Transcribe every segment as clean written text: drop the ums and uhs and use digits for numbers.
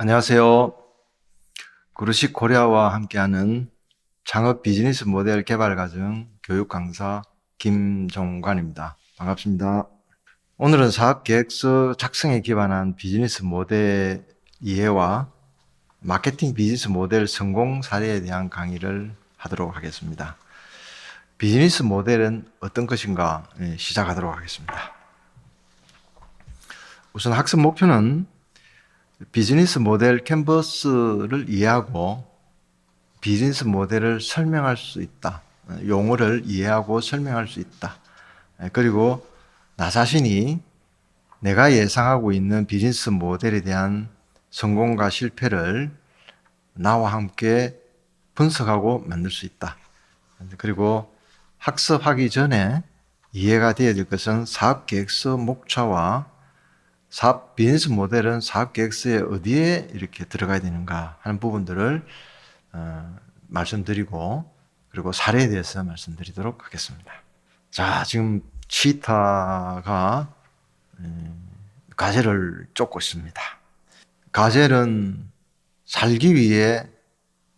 안녕하세요. 그루식 코리아와 함께하는 창업 비즈니스 모델 개발 과정 교육 강사 김정관입니다. 반갑습니다. 오늘은 사업 계획서 작성에 기반한 비즈니스 모델 이해와 마케팅 비즈니스 모델 성공 사례에 대한 강의를 하도록 하겠습니다. 비즈니스 모델은 어떤 것인가 시작하도록 하겠습니다. 우선 학습 목표는 비즈니스 모델 캔버스를 이해하고 비즈니스 모델을 설명할 수 있다. 용어를 이해하고 설명할 수 있다. 그리고 나 자신이 내가 예상하고 있는 비즈니스 모델에 대한 성공과 실패를 나와 함께 분석하고 만들 수 있다. 그리고 학습하기 전에 이해가 되어야 될 것은 사업계획서 목차와 사업 비즈니스 모델은 사업계획서에 어디에 이렇게 들어가야 되는가 하는 부분들을 말씀드리고 그리고 사례에 대해서 말씀드리도록 하겠습니다. 자, 지금 치타가 가젤을 쫓고 있습니다. 가젤은 살기 위해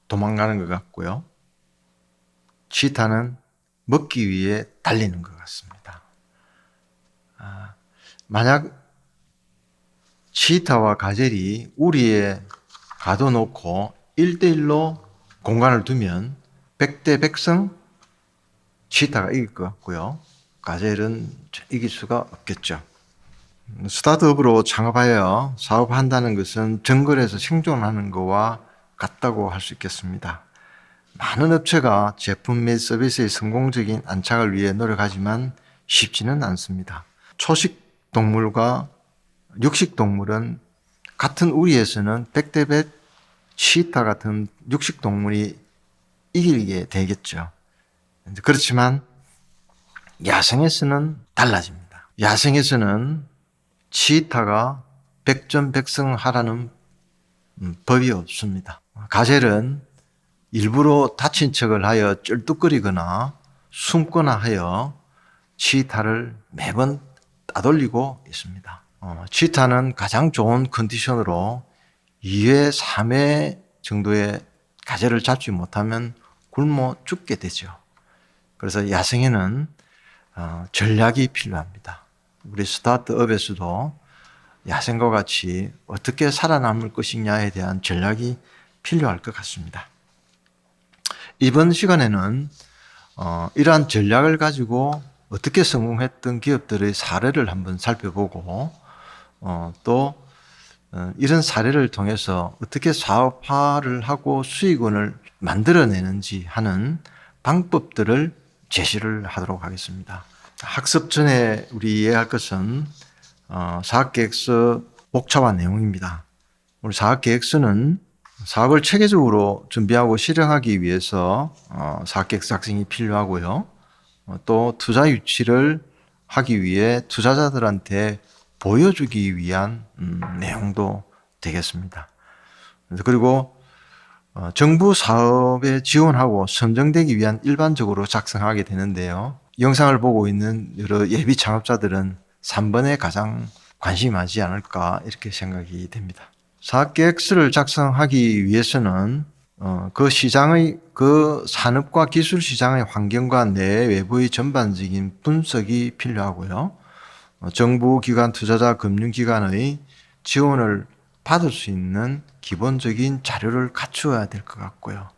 도망가는 것 같고요. 치타는 먹기 위해 달리는 것 같습니다. 만약 치타와 가젤이 우리에 가둬놓고 1대1로 공간을 두면 백대백승 치타가 이길 것 같고요. 가젤은 이길 수가 없겠죠. 스타트업으로 창업하여 사업한다는 것은 정글에서 생존하는 것과 같다고 할 수 있겠습니다. 많은 업체가 제품 및 서비스의 성공적인 안착을 위해 노력하지만 쉽지는 않습니다. 초식 동물과 육식 동물은 같은 우리에서는 100대100 치타 같은 육식 동물이 이기게 되겠죠. 그렇지만 야생에서는 달라집니다. 야생에서는 치타가 백전백승하라는 법이 없습니다. 가젤은 일부러 다친 척을 하여 쩔뚝거리거나 숨거나 하여 치타를 매번 따돌리고 있습니다. 치타는 가장 좋은 컨디션으로 2회, 3회 정도의 가젤을 잡지 못하면 굶어 죽게 되죠. 그래서 야생에는 전략이 필요합니다. 우리 스타트업에서도 야생과 같이 어떻게 살아남을 것이냐에 대한 전략이 필요할 것 같습니다. 이번 시간에는 이러한 전략을 가지고 어떻게 성공했던 기업들의 사례를 한번 살펴보고 또 이런 사례를 통해서 어떻게 사업화를 하고 수익원을 만들어내는지 하는 방법들을 제시를 하도록 하겠습니다. 학습 전에 우리 이해할 것은 사업계획서 목차와 내용입니다. 우리 사업계획서는 사업을 체계적으로 준비하고 실행하기 위해서 사업계획서 작성이 필요하고요. 또 투자 유치를 하기 위해 투자자들한테 보여주기 위한 내용도 되겠습니다. 그리고 정부 사업에 지원하고 선정되기 위한 일반적으로 작성하게 되는데요. 영상을 보고 있는 여러 예비 창업자들은 3번에 가장 관심이 많지 않을까 이렇게 생각이 됩니다. 사업계획서를 작성하기 위해서는 그 산업과 기술 시장의 환경과 내 외부의 전반적인 분석이 필요하고요. 정부 기관, 투자자, 금융기관의 지원을 받을 수 있는 기본적인 자료를 갖추어야 될 것 같고요.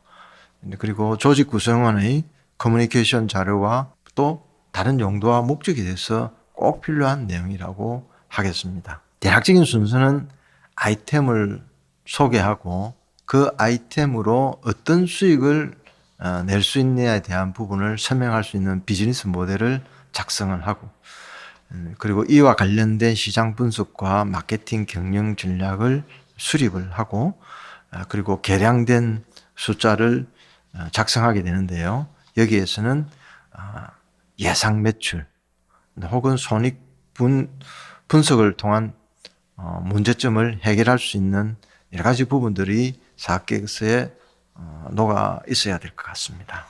그리고 조직 구성원의 커뮤니케이션 자료와 또 다른 용도와 목적에 대해서 꼭 필요한 내용이라고 하겠습니다. 대략적인 순서는 아이템을 소개하고 그 아이템으로 어떤 수익을 낼 수 있느냐에 대한 부분을 설명할 수 있는 비즈니스 모델을 작성을 하고 그리고 이와 관련된 시장 분석과 마케팅 경영 전략을 수립을 하고 그리고 계량된 숫자를 작성하게 되는데요. 여기에서는 예상 매출 혹은 손익 분석을 통한 문제점을 해결할 수 있는 여러 가지 부분들이 사업계획서에 녹아 있어야 될 것 같습니다.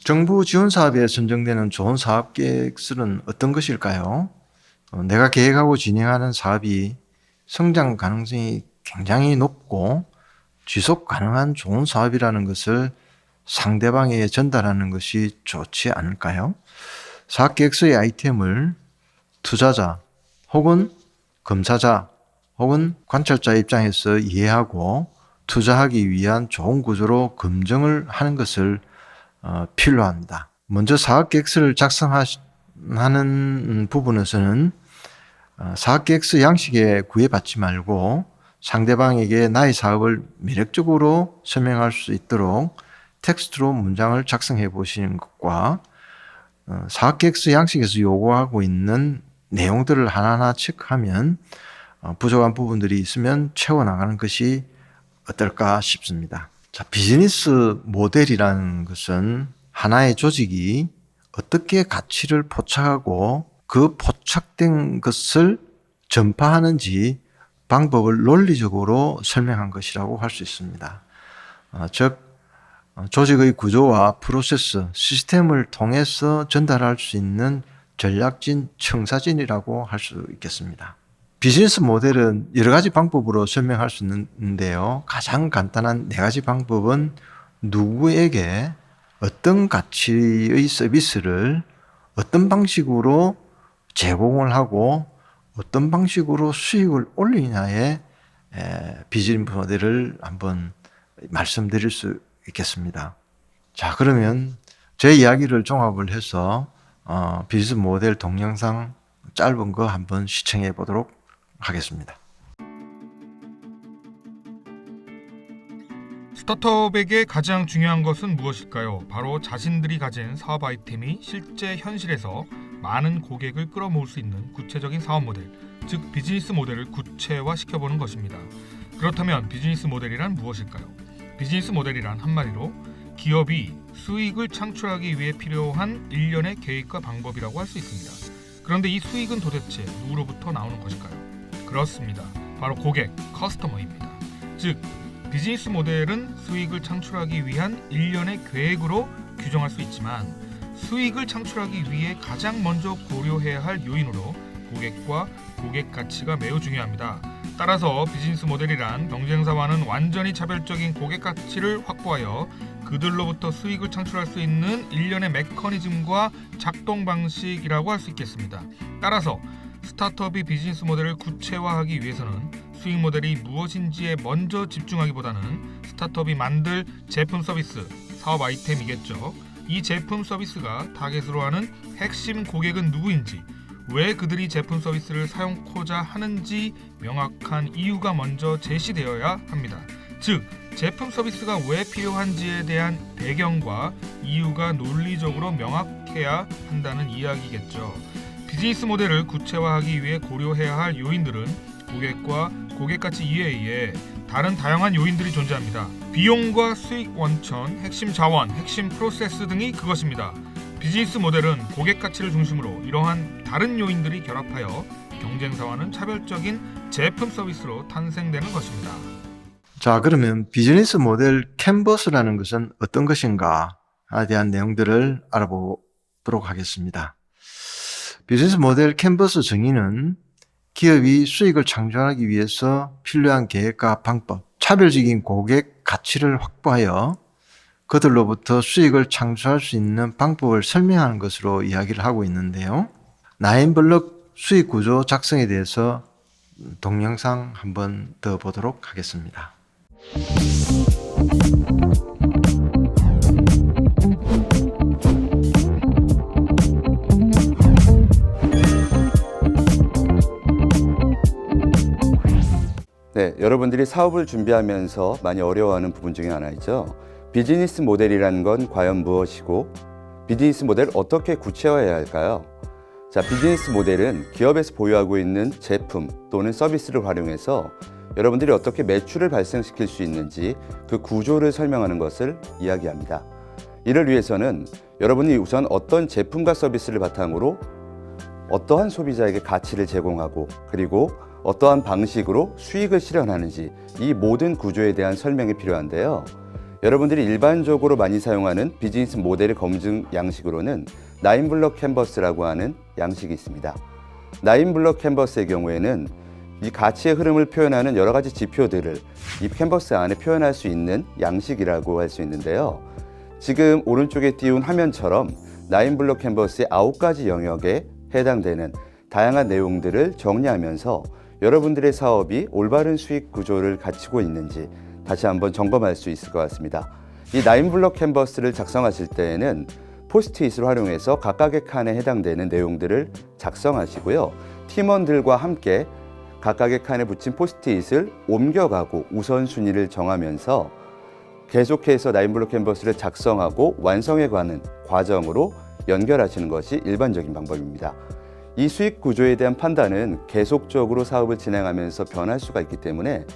정부 지원 사업에 선정되는 좋은 사업계획서는 어떤 것일까요? 내가 계획하고 진행하는 사업이 성장 가능성이 굉장히 높고 지속 가능한 좋은 사업이라는 것을 상대방에게 전달하는 것이 좋지 않을까요? 사업계획서의 아이템을 투자자 혹은 검사자 혹은 관찰자 입장에서 이해하고 투자하기 위한 좋은 구조로 검증을 하는 것을 필요합니다. 먼저 사업계획서를 작성하는 부분에서는 사업계획서 양식에 구애받지 말고 상대방에게 나의 사업을 매력적으로 설명할 수 있도록 텍스트로 문장을 작성해 보시는 것과 사업계획서 양식에서 요구하고 있는 내용들을 하나하나 체크하면 부족한 부분들이 있으면 채워나가는 것이 어떨까 싶습니다. 자, 비즈니스 모델이라는 것은 하나의 조직이 어떻게 가치를 포착하고 그 포착된 것을 전파하는지 방법을 논리적으로 설명한 것이라고 할 수 있습니다. 즉 조직의 구조와 프로세스, 시스템을 통해서 전달할 수 있는 전략진, 청사진이라고 할 수 있겠습니다. 비즈니스 모델은 여러 가지 방법으로 설명할 수 있는데요. 가장 간단한 4가지 방법은 누구에게 어떤 가치의 서비스를 어떤 방식으로 제공을 하고 어떤 방식으로 수익을 올리냐에 비즈니스 모델을 한번 말씀드릴 수 있겠습니다. 자, 그러면 제 이야기를 종합을 해서 비즈니스 모델 동영상 짧은 거 한번 시청해 보도록 하겠습니다. 스타트업에게 가장 중요한 것은 무엇일까요? 바로 자신들이 가진 사업 아이템이 실제 현실에서 많은 고객을 끌어모을 수 있는 구체적인 사업 모델, 즉 비즈니스 모델을 구체화시켜보는 것입니다. 그렇다면 비즈니스 모델이란 무엇일까요? 비즈니스 모델이란 한마디로 기업이 수익을 창출하기 위해 필요한 일련의 계획과 방법이라고 할 수 있습니다. 그런데 이 수익은 도대체 누구로부터 나오는 것일까요? 그렇습니다. 바로 고객, 커스터머입니다. 즉, 비즈니스 모델은 수익을 창출하기 위한 일련의 계획으로 규정할 수 있지만 수익을 창출하기 위해 가장 먼저 고려해야 할 요인으로 고객과 고객 가치가 매우 중요합니다. 따라서 비즈니스 모델이란 경쟁사와는 완전히 차별적인 고객 가치를 확보하여 그들로부터 수익을 창출할 수 있는 일련의 메커니즘과 작동 방식이라고 할 수 있겠습니다. 따라서 스타트업이 비즈니스 모델을 구체화하기 위해서는 수익 모델이 무엇인지에 먼저 집중하기보다는 스타트업이 만들 제품 서비스, 사업 아이템이겠죠. 이 제품 서비스가 타겟으로 하는 핵심 고객은 누구인지, 왜 그들이 제품 서비스를 사용코자 하는지 명확한 이유가 먼저 제시되어야 합니다. 즉, 제품 서비스가 왜 필요한지에 대한 배경과 이유가 논리적으로 명확해야 한다는 이야기겠죠. 비즈니스 모델을 구체화하기 위해 고려해야 할 요인들은 고객과 고객가치 이외에 다른 다양한 요인들이 존재합니다. 비용과 수익 원천, 핵심 자원, 핵심 프로세스 등이 그것입니다. 비즈니스 모델은 고객 가치를 중심으로 이러한 다른 요인들이 결합하여 경쟁사와는 차별적인 제품 서비스로 탄생되는 것입니다. 자, 그러면 비즈니스 모델 캔버스라는 것은 어떤 것인가에 대한 내용들을 알아보도록 하겠습니다. 비즈니스 모델 캔버스 정의는 기업이 수익을 창출하기 위해서 필요한 계획과 방법, 차별적인 고객 가치를 확보하여 그들로부터 수익을 창출할 수 있는 방법을 설명하는 것으로 이야기를 하고 있는데요. 9블럭 수익 구조 작성에 대해서 동영상 한번 더 보도록 하겠습니다. 네, 여러분들이 사업을 준비하면서 많이 어려워하는 부분 중에 하나이죠. 비즈니스 모델이라는 건 과연 무엇이고 비즈니스 모델을 어떻게 구체화해야 할까요? 자, 비즈니스 모델은 기업에서 보유하고 있는 제품 또는 서비스를 활용해서 여러분들이 어떻게 매출을 발생시킬 수 있는지 그 구조를 설명하는 것을 이야기합니다. 이를 위해서는 여러분이 우선 어떤 제품과 서비스를 바탕으로 어떠한 소비자에게 가치를 제공하고 그리고 어떠한 방식으로 수익을 실현하는지 이 모든 구조에 대한 설명이 필요한데요. 여러분들이 일반적으로 많이 사용하는 비즈니스 모델의 검증 양식으로는 9블럭 캔버스라고 하는 양식이 있습니다. 9블럭 캔버스의 경우에는 이 가치의 흐름을 표현하는 여러 가지 지표들을 이 캔버스 안에 표현할 수 있는 양식이라고 할 수 있는데요. 지금 오른쪽에 띄운 화면처럼 9블록 캔버스의 9가지 영역에 해당되는 다양한 내용들을 정리하면서 여러분들의 사업이 올바른 수익 구조를 갖추고 있는지 다시 한번 점검할 수 있을 것 같습니다. 이 9블록 캔버스를 작성하실 때에는 포스트잇을 활용해서 각각의 칸에 해당되는 내용들을 작성하시고요. 팀원들과 함께 각각의 칸에 붙인 포스트잇을 옮겨가고 우선순위를 정하면서 계속해서 9블록 캔버스를 작성하고 완성해가는 과정으로 연결하시는 것이 일반적인 방법입니다. 이 수익 구조에 대한 판단은 계속적으로 사업을 진행하면서 변할 수가 있기 때문에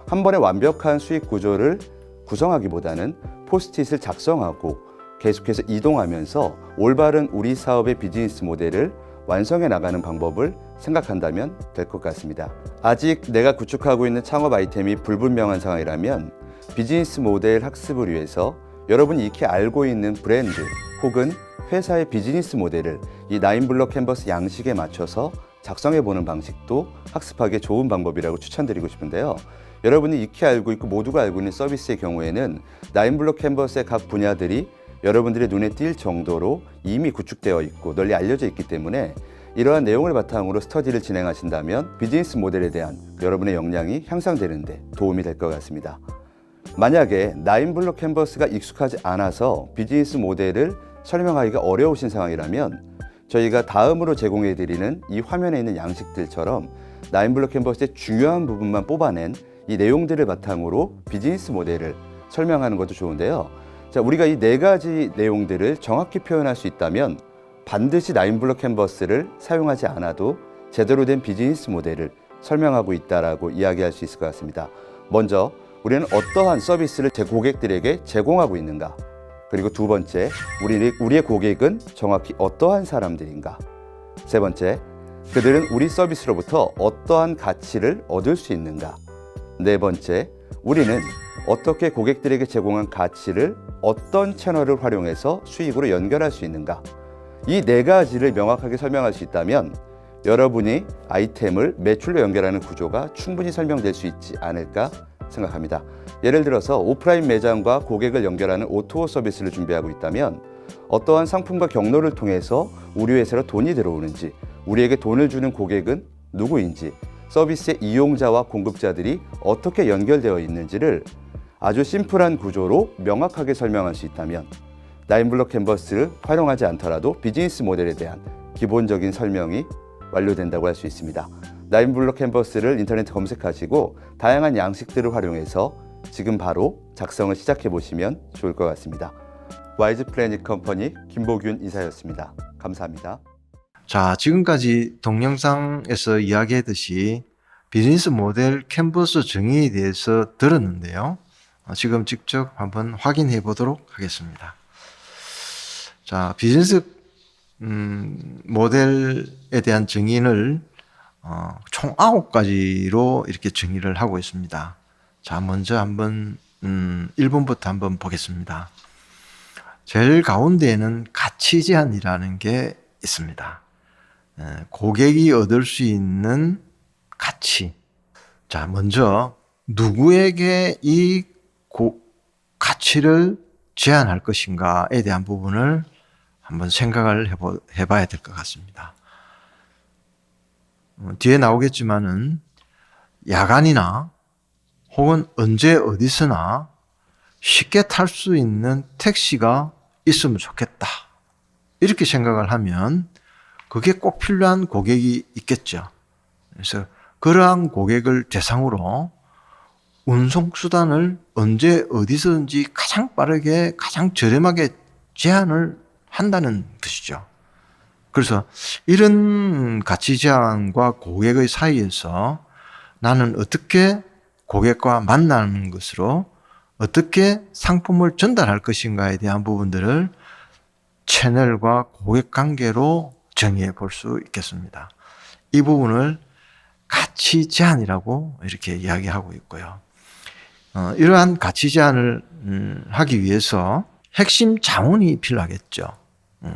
한 번에 완벽한 수익 구조를 구성하기보다는 포스트잇을 작성하고 계속해서 이동하면서 올바른 우리 사업의 비즈니스 모델을 완성해 나가는 방법을 생각한다면 될 것 같습니다. 아직 내가 구축하고 있는 창업 아이템이 불분명한 상황이라면 비즈니스 모델 학습을 위해서 여러분이 익히 알고 있는 브랜드 혹은 회사의 비즈니스 모델을 이 9블록 캔버스 양식에 맞춰서 작성해 보는 방식도 학습하기에 좋은 방법이라고 추천드리고 싶은데요. 여러분이 익히 알고 있고 모두가 알고 있는 서비스의 경우에는 9블록 캔버스의 각 분야들이 여러분들의 눈에 띌 정도로 이미 구축되어 있고 널리 알려져 있기 때문에 이러한 내용을 바탕으로 스터디를 진행하신다면 비즈니스 모델에 대한 여러분의 역량이 향상되는 데 도움이 될 것 같습니다. 만약에 9블록 캔버스가 익숙하지 않아서 비즈니스 모델을 설명하기가 어려우신 상황이라면 저희가 다음으로 제공해드리는 이 화면에 있는 양식들처럼 9블록 캔버스의 중요한 부분만 뽑아낸 이 내용들을 바탕으로 비즈니스 모델을 설명하는 것도 좋은데요. 자, 우리가 이 4가지 내용들을 정확히 표현할 수 있다면 반드시 9블록 캔버스를 사용하지 않아도 제대로 된 비즈니스 모델을 설명하고 있다라고 이야기할 수 있을 것 같습니다. 먼저 우리는 어떠한 서비스를 제 고객들에게 제공하고 있는가? 그리고 두 번째, 우리의 고객은 정확히 어떠한 사람들인가? 세 번째, 그들은 우리 서비스로부터 어떠한 가치를 얻을 수 있는가? 네 번째, 우리는 어떻게 고객들에게 제공한 가치를 어떤 채널을 활용해서 수익으로 연결할 수 있는가? 이 4가지를 명확하게 설명할 수 있다면 여러분이 아이템을 매출로 연결하는 구조가 충분히 설명될 수 있지 않을까 생각합니다. 예를 들어서 오프라인 매장과 고객을 연결하는 O2O 서비스를 준비하고 있다면 어떠한 상품과 경로를 통해서 우리 회사로 돈이 들어오는지, 우리에게 돈을 주는 고객은 누구인지, 서비스의 이용자와 공급자들이 어떻게 연결되어 있는지를 아주 심플한 구조로 명확하게 설명할 수 있다면 9블록 캔버스를 활용하지 않더라도 비즈니스 모델에 대한 기본적인 설명이 완료된다고 할 수 있습니다. 9블록 캔버스를 인터넷에 검색하시고 다양한 양식들을 활용해서 지금 바로 작성을 시작해 보시면 좋을 것 같습니다. 와이즈 플래닛 컴퍼니 김보균 이사였습니다. 감사합니다. 자, 지금까지 동영상에서 이야기했듯이 비즈니스 모델 캔버스 정의에 대해서 들었는데요. 지금 직접 한번 확인해 보도록 하겠습니다. 자, 비즈니스 모델에 대한 정의를 총 9가지로 이렇게 정의를 하고 있습니다. 자, 먼저 한번 1번부터 한번 보겠습니다. 제일 가운데에는 가치 제한이라는 게 있습니다. 고객이 얻을 수 있는 가치. 자, 먼저 누구에게 이 가치를 제한할 것인가에 대한 부분을 한번 생각을 해봐야 될 것 같습니다. 뒤에 나오겠지만은 야간이나 혹은 언제 어디서나 쉽게 탈 수 있는 택시가 있으면 좋겠다. 이렇게 생각을 하면 그게 꼭 필요한 고객이 있겠죠. 그래서 그러한 고객을 대상으로 운송수단을 언제 어디서든지 가장 빠르게 가장 저렴하게 제한을 한다는 것이죠. 그래서 이런 가치 제한과 고객의 사이에서 나는 어떻게 고객과 만나는 것으로 어떻게 상품을 전달할 것인가에 대한 부분들을 채널과 고객 관계로 정의해 볼 수 있겠습니다. 이 부분을 가치 제한이라고 이렇게 이야기하고 있고요. 이러한 가치 제한을 하기 위해서 핵심 자원이 필요하겠죠.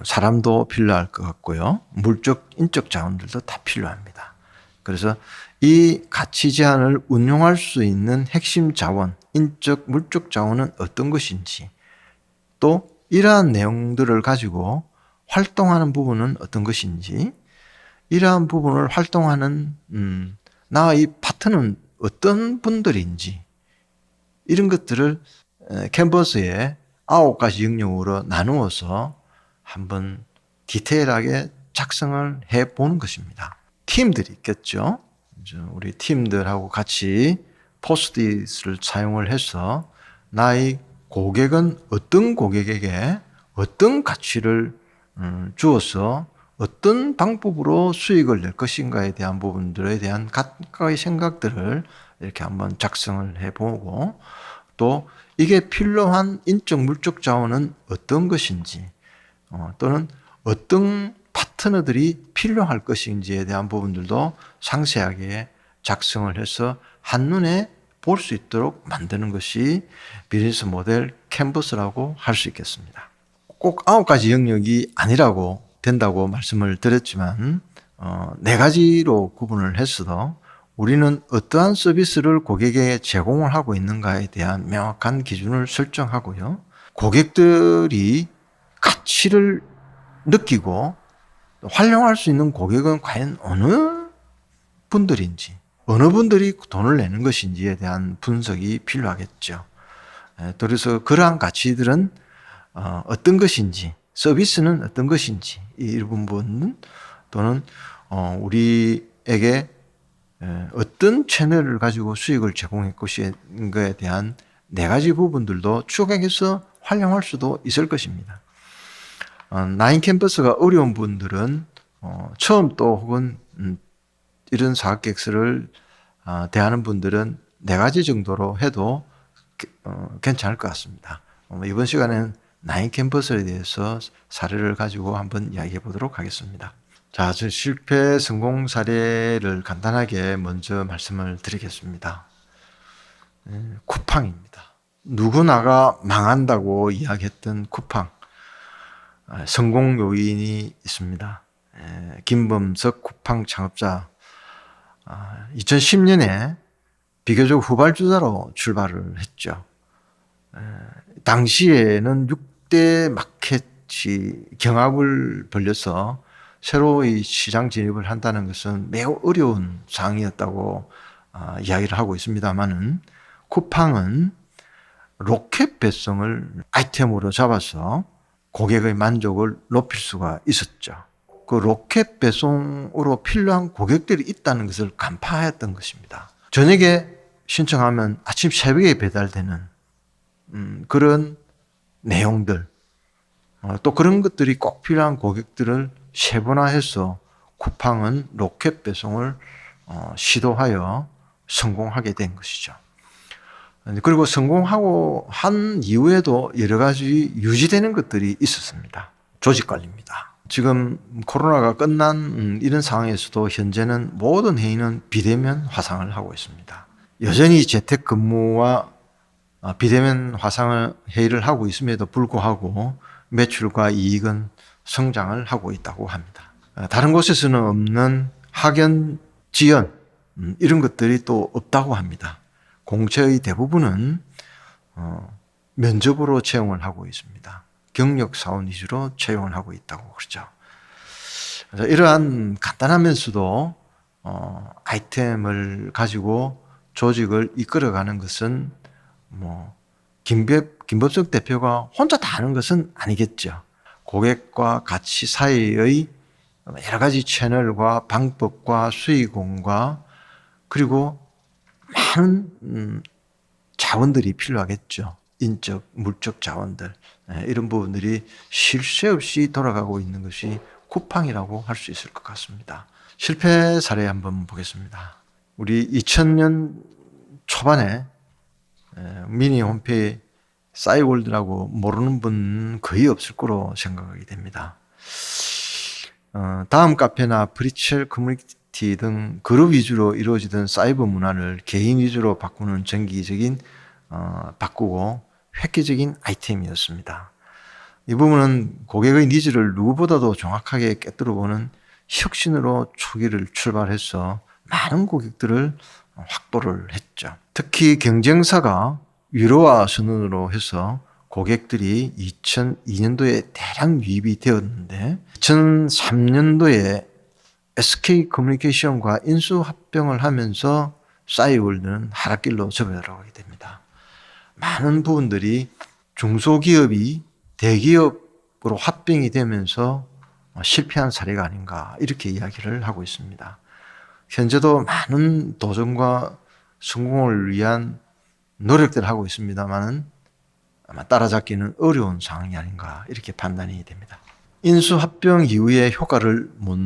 사람도 필요할 것 같고요. 물적, 인적 자원들도 다 필요합니다. 그래서 이 가치 제한을 운용할 수 있는 핵심 자원, 인적, 물적 자원은 어떤 것인지, 또 이러한 내용들을 가지고 활동하는 부분은 어떤 것인지, 이러한 부분을 활동하는 나의 파트너는 어떤 분들인지, 이런 것들을 캔버스에 9가지 영역으로 나누어서 한번 디테일하게 작성을 해보는 것입니다. 팀들이 있겠죠. 우리 팀들하고 같이 포스트잇을 사용을 해서 나의 고객은 어떤 고객에게 어떤 가치를 주어서 어떤 방법으로 수익을 낼 것인가에 대한 부분들에 대한 각각의 생각들을 이렇게 한번 작성을 해보고, 또 이게 필요한 인적 물적 자원은 어떤 것인지, 또는 어떤 파트너들이 필요할 것인지에 대한 부분들도 상세하게 작성을 해서 한눈에 볼 수 있도록 만드는 것이 비즈니스 모델 캔버스라고 할 수 있겠습니다. 꼭 9가지 영역이 아니라고 된다고 말씀을 드렸지만 4가지로 구분을 했어도 우리는 어떠한 서비스를 고객에게 제공을 하고 있는가에 대한 명확한 기준을 설정하고요. 고객들이 가치를 느끼고 활용할 수 있는 고객은 과연 어느 분들인지, 어느 분들이 돈을 내는 것인지에 대한 분석이 필요하겠죠. 그래서 그러한 가치들은 어떤 것인지, 서비스는 어떤 것인지, 이 부분 또는 우리에게 어떤 채널을 가지고 수익을 제공할 것인가에 대한 4가지 부분들도 추격해서 활용할 수도 있을 것입니다. 나인 캠퍼스가 어려운 분들은 처음 또 혹은 이런 사업 계획서를 대하는 분들은 4가지 정도로 해도 괜찮을 것 같습니다. 이번 시간에는 나인 캠퍼스에 대해서 사례를 가지고 한번 이야기해 보도록 하겠습니다. 자, 저 실패 성공 사례를 간단하게 먼저 말씀을 드리겠습니다. 쿠팡입니다. 누구나가 망한다고 이야기했던 쿠팡. 성공 요인이 있습니다. 김범석 쿠팡 창업자 2010년에 비교적 후발주자로 출발을 했죠. 당시에는 6대 마켓이 경합을 벌려서 새로이 시장 진입을 한다는 것은 매우 어려운 상황이었다고 이야기를 하고 있습니다만은, 쿠팡은 로켓 배송을 아이템으로 잡아서 고객의 만족을 높일 수가 있었죠. 그 로켓 배송으로 필요한 고객들이 있다는 것을 간파했던 것입니다. 저녁에 신청하면 아침 새벽에 배달되는 그런 내용들, 또 그런 것들이 꼭 필요한 고객들을 세분화해서 쿠팡은 로켓 배송을 시도하여 성공하게 된 것이죠. 그리고 성공하고 한 이후에도 여러 가지 유지되는 것들이 있었습니다. 조직 관리입니다. 지금 코로나가 끝난 이런 상황에서도 현재는 모든 회의는 비대면 화상을 하고 있습니다. 여전히 재택근무와 비대면 화상 회의를 하고 있음에도 불구하고 매출과 이익은 성장을 하고 있다고 합니다. 다른 곳에서는 없는 학연, 지연 이런 것들이 또 없다고 합니다. 공채의 대부분은 면접으로 채용을 하고 있습니다. 경력 사원 위주로 채용을 하고 있다고 그러죠. 그래서 이러한 간단하면서도 아이템을 가지고 조직을 이끌어가는 것은 김범석 대표가 혼자 다 하는 것은 아니겠죠. 고객과 가치 사이의 여러 가지 채널과 방법과 수익원과 그리고 많은 자원들이 필요하겠죠. 인적, 물적 자원들, 이런 부분들이 쉴 새 없이 돌아가고 있는 것이 쿠팡이라고 할 수 있을 것 같습니다. 실패 사례 한번 보겠습니다. 우리 2000년 초반에 미니 홈페이지 싸이월드라고 모르는 분 거의 없을 거로 생각하게 됩니다. 다음 카페나 프리첼 커뮤니티 등 그룹 위주로 이루어지던 사이버 문화를 개인 위주로 바꾸는 정기적인 바꾸고 획기적인 아이템이었습니다. 이 부분은 고객의 니즈를 누구보다도 정확하게 꿰뚫어보는 혁신으로 초기를 출발해서 많은 고객들을 확보를 했죠. 특히 경쟁사가 위로와 선언으로 해서 고객들이 2002년도에 대량 유입이 되었는데 2003년도에 SK 커뮤니케이션과 인수합병을 하면서 싸이월드는 하락길로 접어들어가게 됩니다. 많은 부분들이 중소기업이 대기업으로 합병이 되면서 실패한 사례가 아닌가 이렇게 이야기를 하고 있습니다. 현재도 많은 도전과 성공을 위한 노력들을 하고 있습니다만 아마 따라잡기는 어려운 상황이 아닌가 이렇게 판단이 됩니다. 인수합병 이후에 효과를 못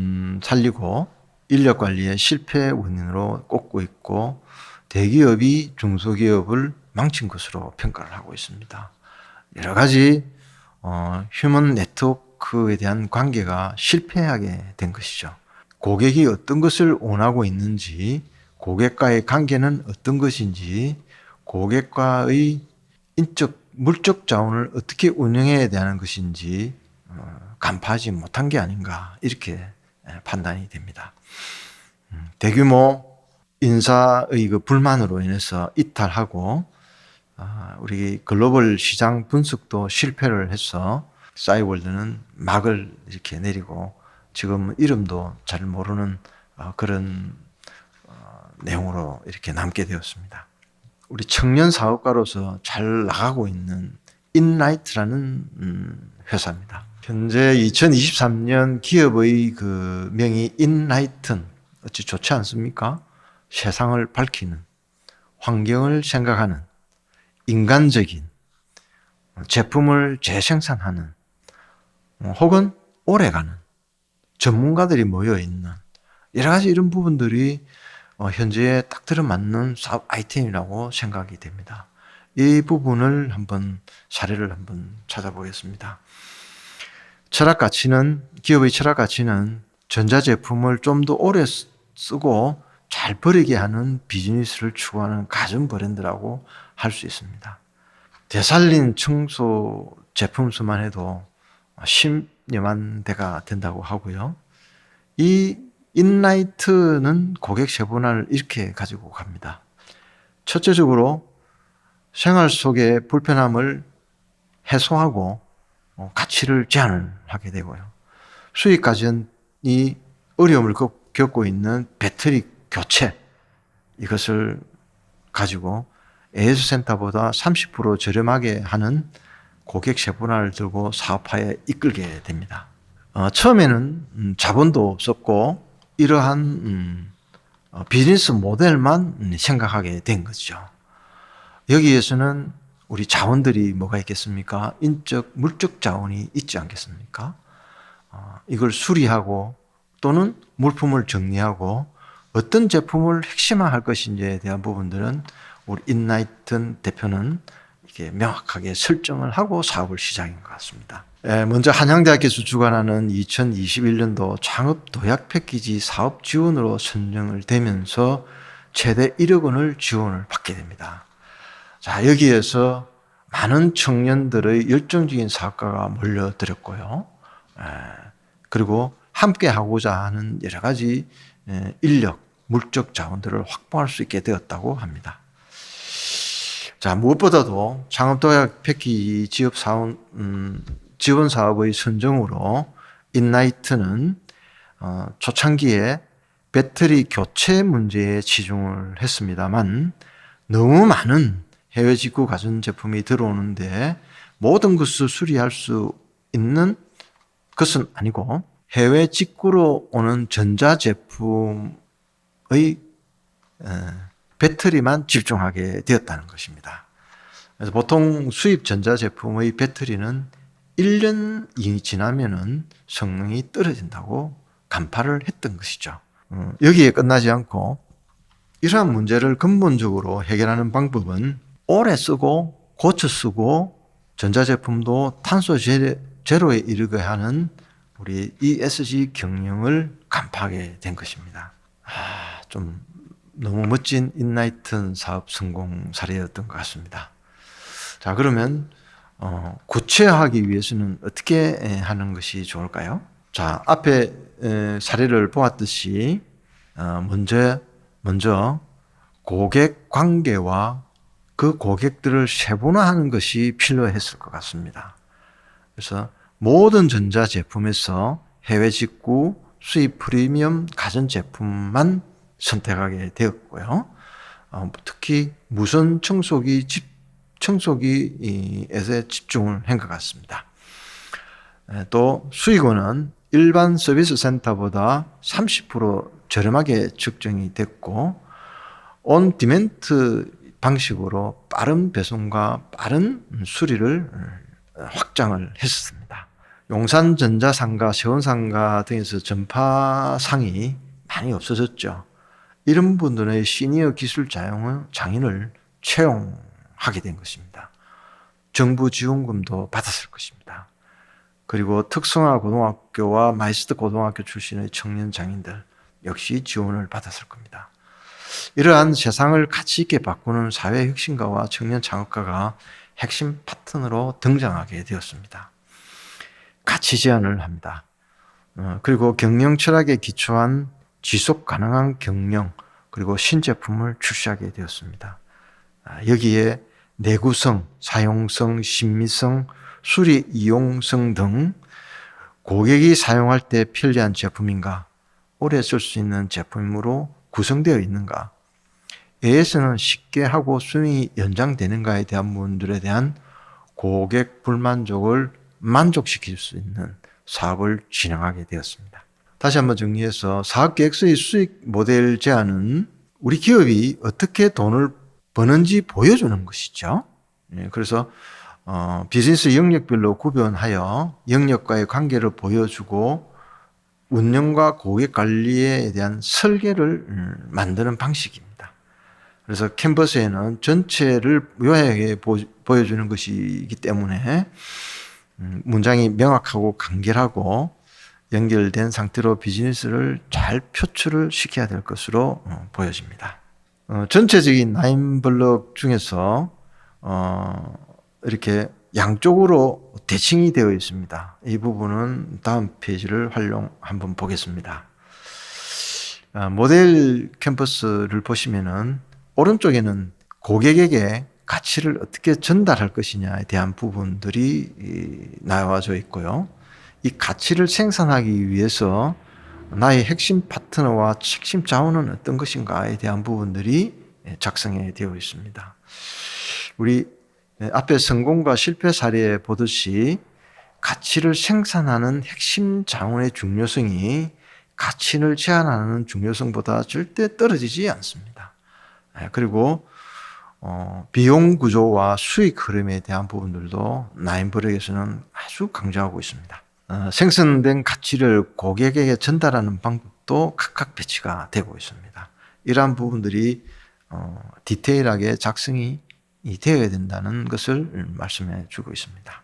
살리고 인력 관리의 실패 원인으로 꼽고 있고 대기업이 중소기업을 망친 것으로 평가를 하고 있습니다. 여러 가지 휴먼 네트워크에 대한 관계가 실패하게 된 것이죠. 고객이 어떤 것을 원하고 있는지, 고객과의 관계는 어떤 것인지, 고객과의 인적, 물적 자원을 어떻게 운영해야 되는 것인지 간파하지 못한 게 아닌가 이렇게 판단이 됩니다. 대규모 인사의 그 불만으로 인해서 이탈하고 우리 글로벌 시장 분석도 실패를 해서 싸이월드는 막을 이렇게 내리고 지금 이름도 잘 모르는 그런 내용으로 이렇게 남게 되었습니다. 우리 청년 사업가로서 잘 나가고 있는 인라이트라는 회사입니다. 현재 2023년 기업의 그 명이 인라이튼 어찌 좋지 않습니까? 세상을 밝히는, 환경을 생각하는, 인간적인 제품을 재생산하는 혹은 오래가는 전문가들이 모여있는 여러 가지 이런 부분들이 현재에 딱 들어맞는 사업 아이템이라고 생각이 됩니다. 이 부분을 한번 사례를 한번 찾아보겠습니다. 철학 가치는 기업의 철학 가치는 전자제품을 좀 더 오래 쓰고 잘 버리게 하는 비즈니스를 추구하는 가전 브랜드라고 할 수 있습니다. 되살린 청소 제품 수만 해도 10여만 대가 된다고 하고요. 이 인라이트는 고객 세분화를 이렇게 가지고 갑니다. 첫째적으로 생활 속의 불편함을 해소하고 가치를 제한을 하게 되고요. 수익 가전이 어려움을 겪고 있는 배터리 교체 이것을 가지고 AS센터보다 30% 저렴하게 하는 고객 세분화를 들고 사업화에 이끌게 됩니다. 처음에는 자본도 없었고 이러한 비즈니스 모델만 생각하게 된 거죠. 여기에서는 우리 자원들이 뭐가 있겠습니까? 인적, 물적 자원이 있지 않겠습니까? 이걸 수리하고 또는 물품을 정리하고 어떤 제품을 핵심화할 것인지에 대한 부분들은 우리 인라이튼 대표는 이게 명확하게 설정을 하고 사업을 시작인 것 같습니다. 먼저 한양대학교에서 주관하는 2021년도 창업 도약 패키지 사업 지원으로 선정을 되면서 최대 1억 원을 지원을 받게 됩니다. 자, 여기에서 많은 청년들의 열정적인 사업가가 몰려들었고요. 그리고 함께 하고자 하는 여러 가지 인력, 물적 자원들을 확보할 수 있게 되었다고 합니다. 자, 무엇보다도 창업도약 패키지 지원 사업의 선정으로 인라이트는 초창기에 배터리 교체 문제에 치중을 했습니다만 너무 많은 해외 직구 가전제품이 들어오는데 모든 것을 수리할 수 있는 것은 아니고 해외 직구로 오는 전자제품의 배터리만 집중하게 되었다는 것입니다. 그래서 보통 수입 전자제품의 배터리는 1년이 지나면은 성능이 떨어진다고 간파를 했던 것이죠. 여기에 끝나지 않고 이러한 문제를 근본적으로 해결하는 방법은 오래 쓰고 고쳐 쓰고 전자제품도 탄소 제로에 이르게 하는 우리 ESG 경영을 간파하게 된 것입니다. 좀 너무 멋진 인라이튼 사업 성공 사례였던 것 같습니다. 자, 그러면 구체화하기 위해서는 어떻게 하는 것이 좋을까요? 자, 앞에 사례를 보았듯이 먼저 먼저 고객 관계와 그 고객들을 세분화하는 것이 필요했을 것 같습니다. 그래서 모든 전자제품에서 해외 직구, 수입 프리미엄 가전제품만 선택하게 되었고요. 특히 무선 청소기에서 집중을 한 것 같습니다. 또 수익원은 일반 서비스 센터보다 30% 저렴하게 측정이 됐고 온 디멘트 방식으로 빠른 배송과 빠른 수리를 확장을 했습니다. 용산전자상가, 세원상가 등에서 전파상이 많이 없어졌죠. 이런 분들의 시니어 기술 장인을 채용하게 된 것입니다. 정부 지원금도 받았을 것입니다. 그리고 특성화 고등학교와 마이스터 고등학교 출신의 청년 장인들 역시 지원을 받았을 겁니다. 이러한 세상을 가치 있게 바꾸는 사회 혁신가와 청년 창업가가 핵심 파트너로 등장하게 되었습니다. 가치 제안을 합니다. 그리고 경영 철학에 기초한 지속 가능한 경영 그리고 신제품을 출시하게 되었습니다. 여기에 내구성, 사용성, 신미성, 수리 이용성 등 고객이 사용할 때 편리한 제품인가, 오래 쓸 수 있는 제품으로 구성되어 있는가, AS는 쉽게 하고 수명이 연장되는가에 대한 부분들에 대한 고객 불만족을 만족시킬 수 있는 사업을 진행하게 되었습니다. 다시 한번 정리해서 사업계획서의 수익 모델 제안은 우리 기업이 어떻게 돈을 버는지 보여주는 것이죠. 그래서 비즈니스 영역별로 구별하여 영역과의 관계를 보여주고 운영과 고객 관리에 대한 설계를 만드는 방식입니다. 그래서 캔버스에는 전체를 요약하게 보여주는 것이기 때문에 문장이 명확하고 간결하고 연결된 상태로 비즈니스를 잘 표출을 시켜야 될 것으로 보여집니다. 전체적인 9블럭 중에서 이렇게 양쪽으로 대칭이 되어 있습니다. 이 부분은 다음 페이지를 한번 보겠습니다. 모델 캠퍼스를 보시면은 오른쪽에는 고객에게 가치를 어떻게 전달할 것이냐에 대한 부분들이 나와져 있고요. 이 가치를 생산하기 위해서 나의 핵심 파트너와 핵심 자원은 어떤 것인가에 대한 부분들이 작성이 되어 있습니다. 우리 앞에 성공과 실패 사례에 보듯이 가치를 생산하는 핵심 자원의 중요성이 가치를 제한하는 중요성보다 절대 떨어지지 않습니다. 그리고 비용 구조와 수익 흐름에 대한 부분들도 9블럭에서는 아주 강조하고 있습니다. 생성된 가치를 고객에게 전달하는 방법도 각각 배치가 되고 있습니다. 이러한 부분들이 디테일하게 작성이 되어야 된다는 것을 말씀해 주고 있습니다.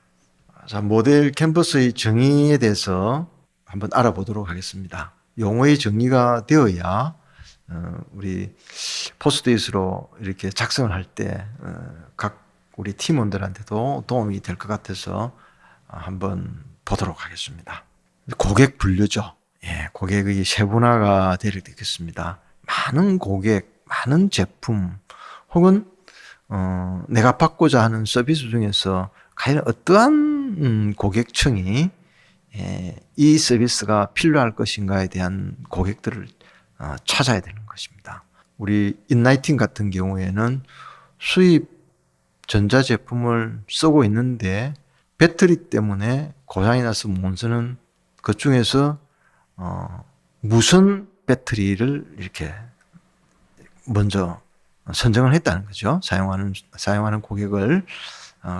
자, 모델 캔버스의 정의에 대해서 한번 알아보도록 하겠습니다. 용어의 정의가 되어야 우리 포스트잇으로 이렇게 작성을 할 때 각 우리 팀원들한테도 도움이 될 것 같아서 한번 보도록 하겠습니다. 고객 분류죠. 고객의 세분화가 되겠습니다. 많은 고객, 많은 제품 혹은 내가 받고자 하는 서비스 중에서 과연 어떠한 고객층이 이 서비스가 필요할 것인가에 대한 고객들을 찾아야 되는 것입니다. 우리 인라이팅 같은 경우에는 수입 전자제품을 쓰고 있는데 배터리 때문에 고장이 나서 못 쓰는 그 중에서 무선 배터리를 이렇게 먼저 선정을 했다는 거죠. 사용하는 고객을.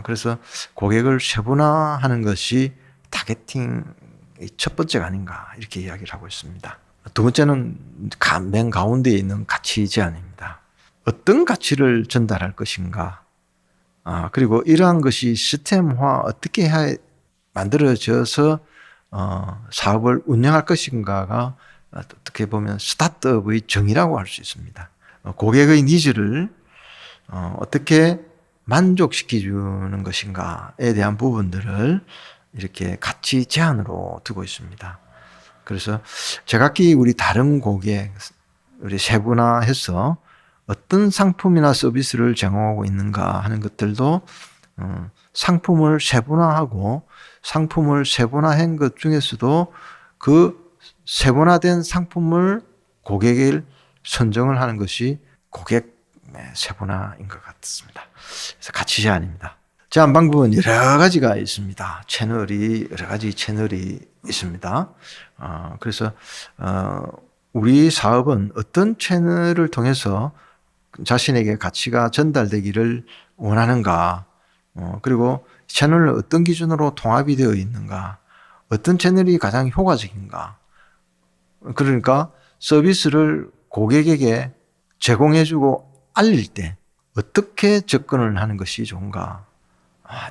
그래서 고객을 세분화하는 것이 타겟팅의 첫 번째가 아닌가 이렇게 이야기를 하고 있습니다. 두 번째는 맨 가운데에 있는 가치 제안입니다. 어떤 가치를 전달할 것인가. 그리고 이러한 것이 시스템화 어떻게 만들어져서 사업을 운영할 것인가가 어떻게 보면 스타트업의 정의라고 할 수 있습니다. 고객의 니즈를 어떻게 만족시켜주는 것인가에 대한 부분들을 이렇게 가치 제안으로 두고 있습니다. 그래서 제각기 우리 다른 고객, 우리 세분화해서 어떤 상품이나 서비스를 제공하고 있는가 하는 것들도 상품을 세분화하고 상품을 세분화한 것 중에서도 그 세분화된 상품을 고객을 선정을 하는 것이 고객 세분화인 것 같습니다. 그래서 가치 제한입니다. 제한 방법은 여러 가지가 있습니다. 여러 가지 채널이 있습니다. 그래서 우리 사업은 어떤 채널을 통해서 자신에게 가치가 전달되기를 원하는가, 그리고 채널을 어떤 기준으로 통합이 되어 있는가, 어떤 채널이 가장 효과적인가. 그러니까 서비스를 고객에게 제공해주고 알릴 때 어떻게 접근을 하는 것이 좋은가,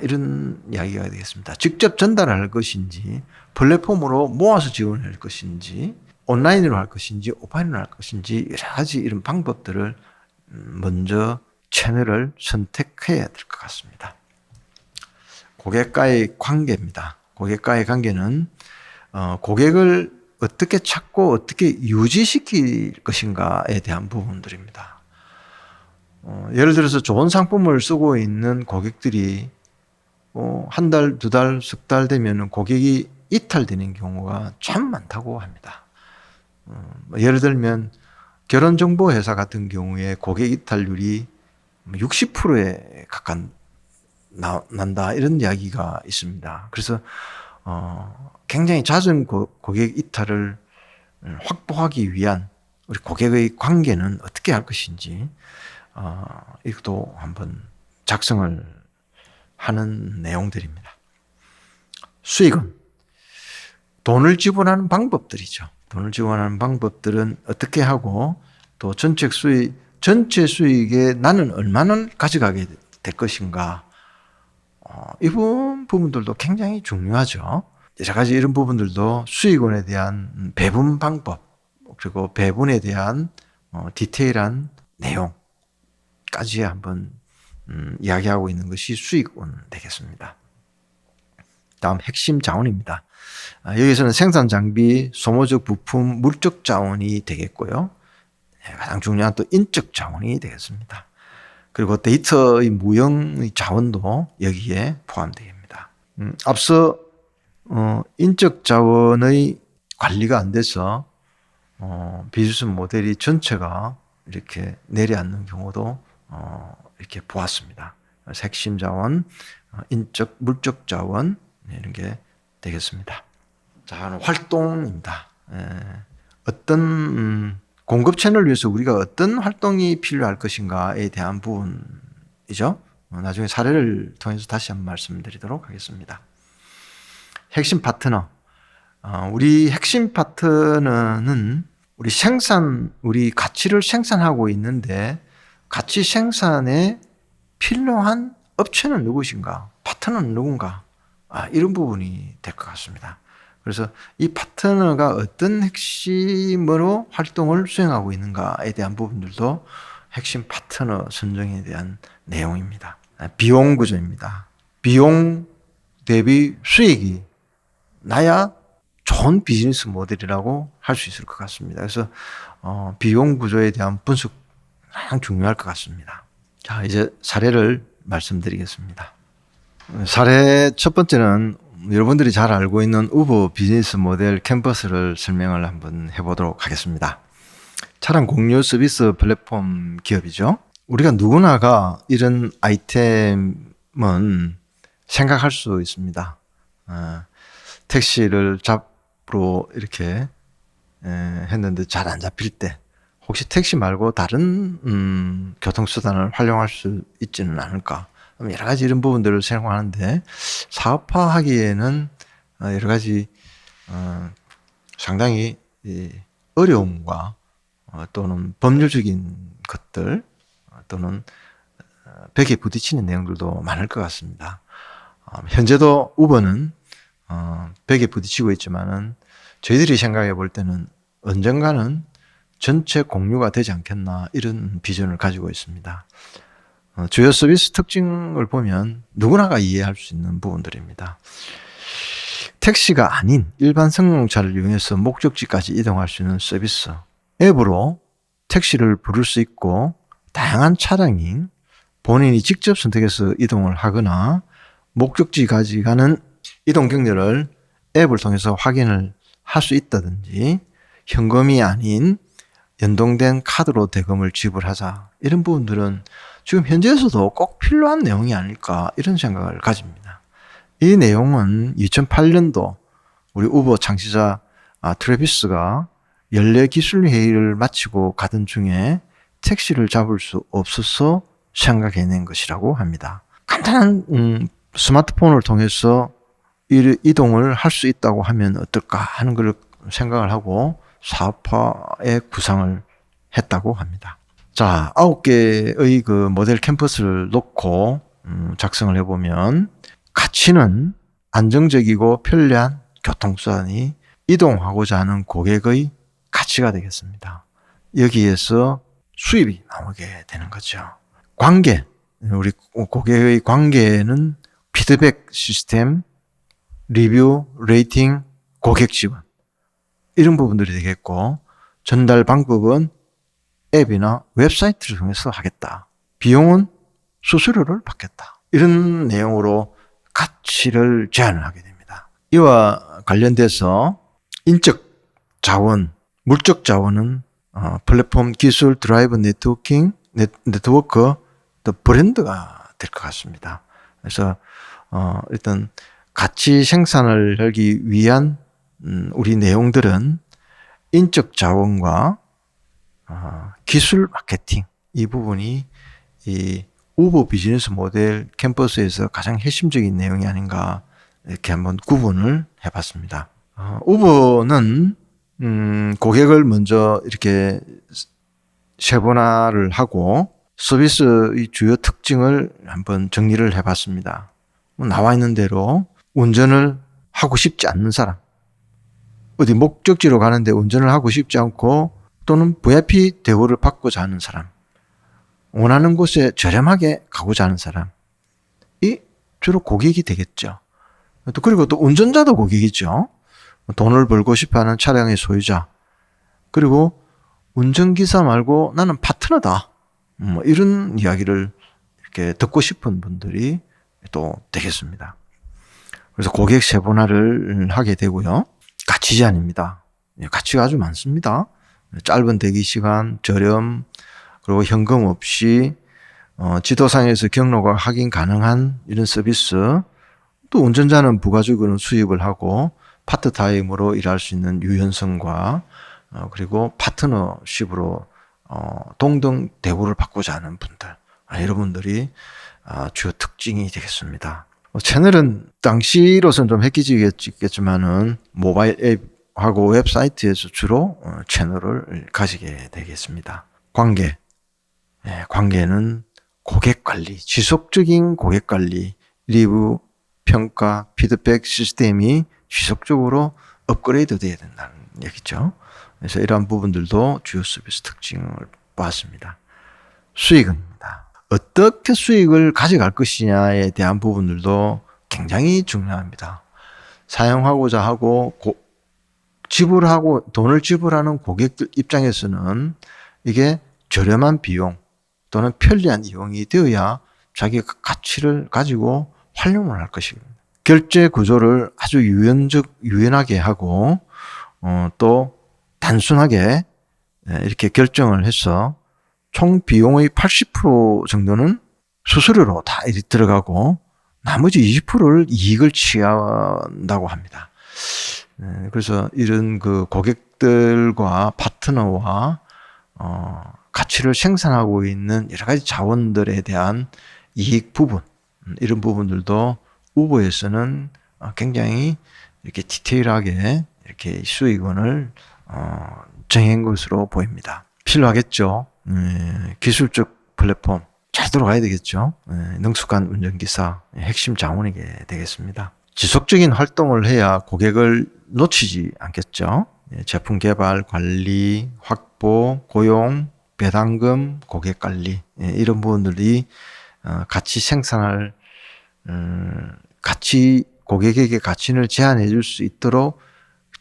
이런 이야기가 되겠습니다. 직접 전달할 것인지, 플랫폼으로 모아서 지원할 것인지, 온라인으로 할 것인지, 오프라인으로 할 것인지, 여러 가지 이런 방법들을 먼저 채널을 선택해야 될 것 같습니다. 고객과의 관계입니다. 고객과의 관계는 고객을 어떻게 찾고 어떻게 유지시킬 것인가에 대한 부분들입니다. 예를 들어서 좋은 상품을 쓰고 있는 고객들이 한 달, 두 달, 석 달 되면 고객이 이탈되는 경우가 참 많다고 합니다. 예를 들면 결혼정보회사 같은 경우에 고객 이탈률이 60%에 가까이 난다, 이런 이야기가 있습니다. 그래서 굉장히 잦은 고객 이탈을 확보하기 위한 우리 고객의 관계는 어떻게 할 것인지 이것도 한번 작성을 하는 내용들입니다. 수익은 돈을 지불하는 방법들이죠. 돈을 지원하는 방법들은 어떻게 하고 또 전체 수익에 나는 얼마나 가져가게 될 것인가, 이 부분들도 굉장히 중요하죠. 여러 가지 이런 부분들도 수익원에 대한 배분 방법, 그리고 배분에 대한 디테일한 내용까지 한번 이야기하고 있는 것이 수익원 되겠습니다. 다음 핵심 자원입니다. 여기서는 생산 장비, 소모적 부품, 물적 자원이 되겠고요. 가장 중요한 또 인적 자원이 되겠습니다. 그리고 데이터의 무형의 자원도 여기에 포함됩니다. 앞서 인적 자원의 관리가 안 돼서 비즈니스 모델이 전체가 이렇게 내려앉는 경우도 이렇게 보았습니다. 그래서 핵심 자원, 인적, 물적 자원, 이런 게 되겠습니다. 자, 활동입니다. 어떤 공급 채널을 위해서 우리가 어떤 활동이 필요할 것인가에 대한 부분이죠. 나중에 사례를 통해서 다시 한번 말씀드리도록 하겠습니다. 핵심 파트너. 우리 핵심 파트너는 우리 가치를 생산하고 있는데 가치 생산에 필요한 업체는 누구신가? 파트너는 누군가? 이런 부분이 될 것 같습니다. 그래서 이 파트너가 어떤 핵심으로 활동을 수행하고 있는가에 대한 부분들도 핵심 파트너 선정에 대한 내용입니다. 비용 구조입니다. 비용 대비 수익이 나야 좋은 비즈니스 모델이라고 할 수 있을 것 같습니다. 그래서 비용 구조에 대한 분석 가장 중요할 것 같습니다. 자, 이제 사례를 말씀드리겠습니다. 사례 첫 번째는 여러분들이 잘 알고 있는 우버 비즈니스 모델 캔버스를 설명을 한번 해보도록 하겠습니다. 차량 공유 서비스 플랫폼 기업이죠. 우리가 누구나가 이런 아이템은 생각할 수 있습니다. 택시를 잡으러 이렇게 했는데 잘 안 잡힐 때 혹시 택시 말고 다른 교통수단을 활용할 수 있지는 않을까, 여러 가지 이런 부분들을 생각하는데 사업화하기에는 여러 가지 상당히 어려움과 또는 법률적인 것들 또는 벽에 부딪히는 내용들도 많을 것 같습니다. 현재도 우버는 벽에 부딪히고 있지만은 저희들이 생각해 볼 때는 언젠가는 전체 공유가 되지 않겠나, 이런 비전을 가지고 있습니다. 주요 서비스 특징을 보면 누구나가 이해할 수 있는 부분들입니다. 택시가 아닌 일반 승용차를 이용해서 목적지까지 이동할 수 있는 서비스, 앱으로 택시를 부를 수 있고 다양한 차량이 본인이 직접 선택해서 이동을 하거나 목적지까지 가는 이동 경로를 앱을 통해서 확인을 할 수 있다든지 현금이 아닌 연동된 카드로 대금을 지불하자. 이런 부분들은 지금 현재에서도 꼭 필요한 내용이 아닐까 이런 생각을 가집니다. 이 내용은 2008년도 우리 우버 창시자 트래비스가 연례 기술 회의를 마치고 가던 중에 택시를 잡을 수 없어서 생각해낸 것이라고 합니다. 간단한 스마트폰을 통해서 이동을 할 수 있다고 하면 어떨까 하는 걸 생각을 하고 사업화의 구상을 했다고 합니다. 자, 9개의 그 모델 캠퍼스를 놓고 작성을 해보면 가치는 안정적이고 편리한 교통수단이 이동하고자 하는 고객의 가치가 되겠습니다. 여기에서 수입이 나오게 되는 거죠. 관계, 우리 고객의 관계는 피드백 시스템, 리뷰, 레이팅, 고객 지원 이런 부분들이 되겠고 전달 방법은 앱이나 웹사이트를 통해서 하겠다. 비용은 수수료를 받겠다. 이런 내용으로 가치를 제안을 하게 됩니다. 이와 관련돼서 인적 자원, 물적 자원은 플랫폼 기술 드라이브 네트워크 또 브랜드가 될 것 같습니다. 그래서 일단 가치 생산을 하기 위한 우리 내용들은 인적 자원과 기술 마케팅 이 부분이 이 우버 비즈니스 모델 캠퍼스에서 가장 핵심적인 내용이 아닌가 이렇게 한번 구분을 해봤습니다. 우버는 고객을 먼저 이렇게 세분화를 하고 서비스의 주요 특징을 한번 정리를 해봤습니다. 나와 있는 대로 운전을 하고 싶지 않는 사람, 어디 목적지로 가는데 운전을 하고 싶지 않고 또는 VIP 대우를 받고자 하는 사람, 원하는 곳에 저렴하게 가고자 하는 사람이 주로 고객이 되겠죠. 그리고 또 운전자도 고객이죠. 돈을 벌고 싶어하는 차량의 소유자, 그리고 운전기사 말고 나는 파트너다. 이런 이야기를 이렇게 듣고 싶은 분들이 또 되겠습니다. 그래서 고객 세분화를 하게 되고요. 가치 제한입니다. 가치가 아주 많습니다. 짧은 대기 시간, 저렴, 그리고 현금 없이 지도상에서 경로가 확인 가능한 이런 서비스, 또 운전자는 부가적으로 수입을 하고 파트타임으로 일할 수 있는 유연성과 그리고 파트너십으로 동등 대우를 받고자 하는 분들, 이런 분들이 주요 특징이 되겠습니다. 채널은 당시로서는 좀 획기적이겠지만은 모바일 앱하고 웹사이트에서 주로 채널을 가지게 되겠습니다. 관계, 관계는 고객 관리, 지속적인 고객 관리, 리뷰, 평가, 피드백 시스템이 지속적으로 업그레이드 돼야 된다는 얘기죠. 그래서 이러한 부분들도 주요 서비스 특징을 보았습니다. 수익입니다. 어떻게 수익을 가져갈 것이냐에 대한 부분들도 굉장히 중요합니다. 사용하고자 하고 지불하고 돈을 지불하는 고객들 입장에서는 이게 저렴한 비용 또는 편리한 이용이 되어야 자기가 가치를 가지고 활용을 할 것입니다. 결제 구조를 아주 유연하게 하고 또 단순하게 이렇게 결정을 해서 총 비용의 80% 정도는 수수료로 다 들어가고 나머지 20%를 이익을 취한다고 합니다. 그래서 이런 그 고객들과 파트너와 가치를 생산하고 있는 여러 가지 자원들에 대한 이익 부분, 이런 부분들도 우버에서는 굉장히 이렇게 디테일하게 이렇게 수익원을 정한 것으로 보입니다. 필요하겠죠. 기술적 플랫폼 잘 들어가야 되겠죠. 능숙한 운전기사 핵심 자원이게 되겠습니다. 지속적인 활동을 해야 고객을 놓치지 않겠죠. 제품 개발, 관리, 확보, 고용, 배당금, 고객 관리 이런 부분들이 가치 생산할 고객에게 가치를 제안해 줄 수 있도록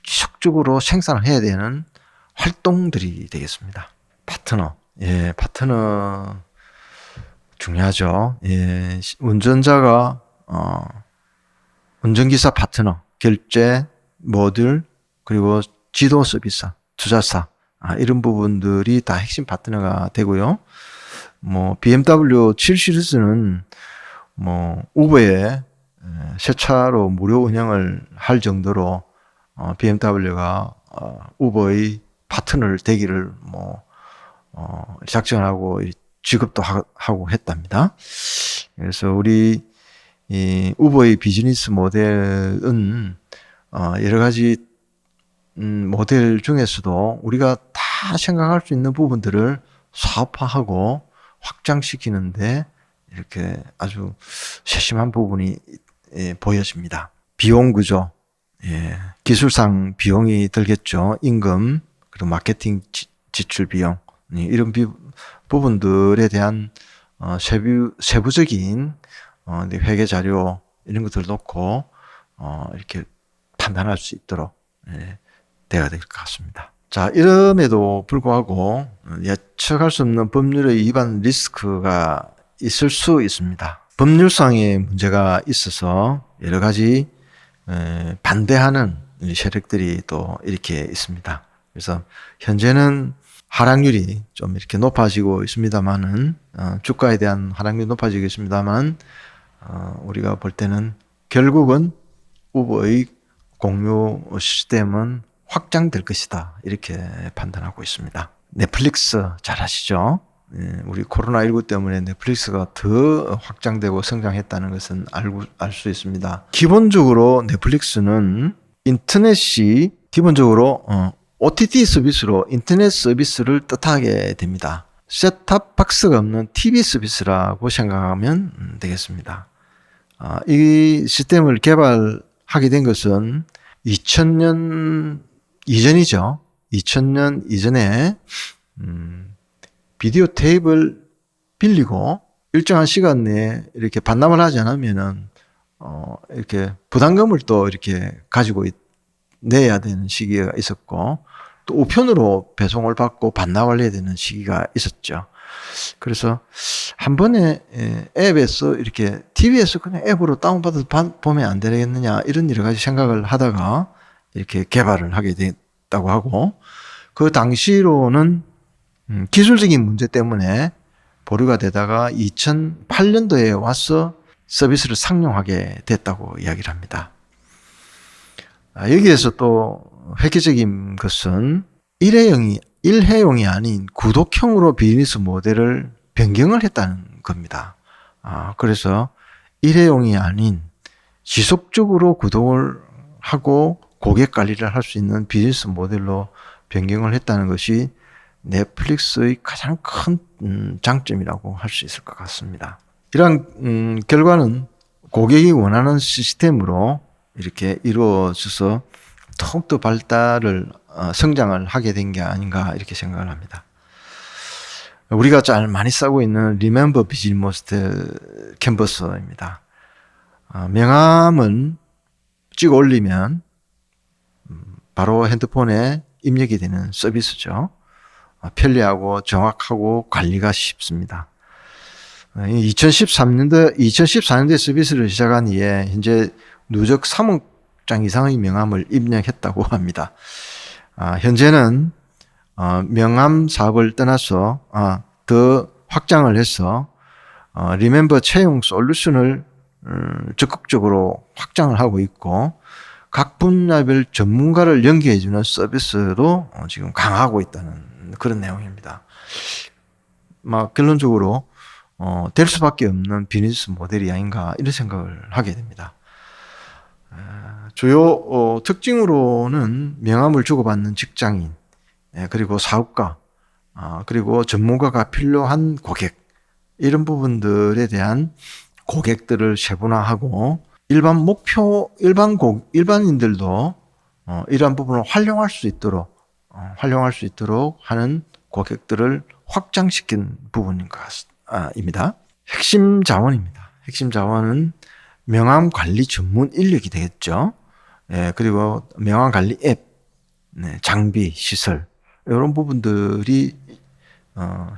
지속적으로 생산을 해야 되는 활동들이 되겠습니다. 파트너. 예, 파트너 중요하죠. 예, 운전자가 운전기사 파트너, 결제, 모듈, 그리고 지도 서비스, 투자사, 이런 부분들이 다 핵심 파트너가 되고요. 뭐 BMW 7 시리즈는 뭐 우버에 새 차로 무료 운영을 할 정도로 BMW가 우버의 파트너를 되기를 작정하고 지급도 하고 했답니다. 그래서 우리 이 우버의 비즈니스 모델은 여러 가지 모델 중에서도 우리가 다 생각할 수 있는 부분들을 사업화하고 확장시키는데 이렇게 아주 세심한 부분이 보여집니다. 비용 구조, 기술상 비용이 들겠죠. 임금, 그리고 마케팅 지출 비용, 이런 부분들에 대한 세부적인 회계 자료 이런 것들을 놓고 이렇게 판단할 수 있도록 돼야 될 것 같습니다. 자, 이럼에도 불구하고 예측할 수 없는 법률의 위반 리스크가 있을 수 있습니다. 법률상의 문제가 있어서 여러 가지 반대하는 세력들이 또 이렇게 있습니다. 그래서 현재는 하락률이 좀 이렇게 높아지고 있습니다만은 주가에 대한 하락률이 높아지고 있습니다만 우리가 볼 때는 결국은 우버의 공유 시스템은 확장될 것이다 이렇게 판단하고 있습니다. 넷플릭스 잘 아시죠? 우리 코로나19 때문에 넷플릭스가 더 확장되고 성장했다는 것은 알 수 있습니다. 기본적으로 넷플릭스는 인터넷이 기본적으로 OTT 서비스로 인터넷 서비스를 뜻하게 됩니다. 셋탑 박스가 없는 TV 서비스라고 생각하면 되겠습니다. 이 시스템을 개발하게 된 것은 2000년 이전이죠. 2000년 이전에 비디오 테이프를 빌리고 일정한 시간 내에 이렇게 반납을 하지 않으면은 이렇게 부담금을 또 이렇게 가지고 내야 되는 시기가 있었고 또 우편으로 배송을 받고 반납을 해야 되는 시기가 있었죠. 그래서 한 번에 앱에서 이렇게 TV에서 그냥 앱으로 다운받아서 보면 안 되겠느냐 이런 여러 가지 생각을 하다가 이렇게 개발을 하게 됐다고 하고 그 당시로는 기술적인 문제 때문에 보류가 되다가 2008년도에 와서 서비스를 상용하게 됐다고 이야기를 합니다. 여기에서 또 획기적인 것은 일회용이 아닌 구독형으로 비즈니스 모델을 변경을 했다는 겁니다. 그래서 일회용이 아닌 지속적으로 구독을 하고 고객 관리를 할 수 있는 비즈니스 모델로 변경을 했다는 것이 넷플릭스의 가장 큰 장점이라고 할 수 있을 것 같습니다. 이러한 결과는 고객이 원하는 시스템으로 이렇게 이루어져서 더욱더 성장을 하게 된 게 아닌가 이렇게 생각을 합니다. 우리가 잘 많이 쓰고 있는 리멤버 비즈니스 모델 캔버스입니다. 명함은 찍어 올리면 바로 핸드폰에 입력이 되는 서비스죠. 편리하고 정확하고 관리가 쉽습니다. 2014년도에 서비스를 시작한 이에 현재 누적 3억 장 이상의 명함을 입력했다고 합니다. 현재는 명함 사업을 떠나서 더 확장을 해서 리멤버 채용 솔루션을 적극적으로 확장을 하고 있고 각 분야별 전문가를 연계해주는 서비스도 지금 강화하고 있다는 그런 내용입니다. 결론적으로 될 수밖에 없는 비즈니스 모델이 아닌가 이런 생각을 하게 됩니다. 주요 특징으로는 명함을 주고받는 직장인, 그리고 사업가, 그리고 전문가가 필요한 고객 이런 부분들에 대한 고객들을 세분화하고 일반인들도 이러한 부분을 활용할 수 있도록 하는 고객들을 확장시킨 부분인 것 같습니다. 핵심 자원입니다. 핵심 자원은 명함 관리 전문 인력이 되겠죠. 그리고 명함 관리 앱, 장비, 시설 이런 부분들이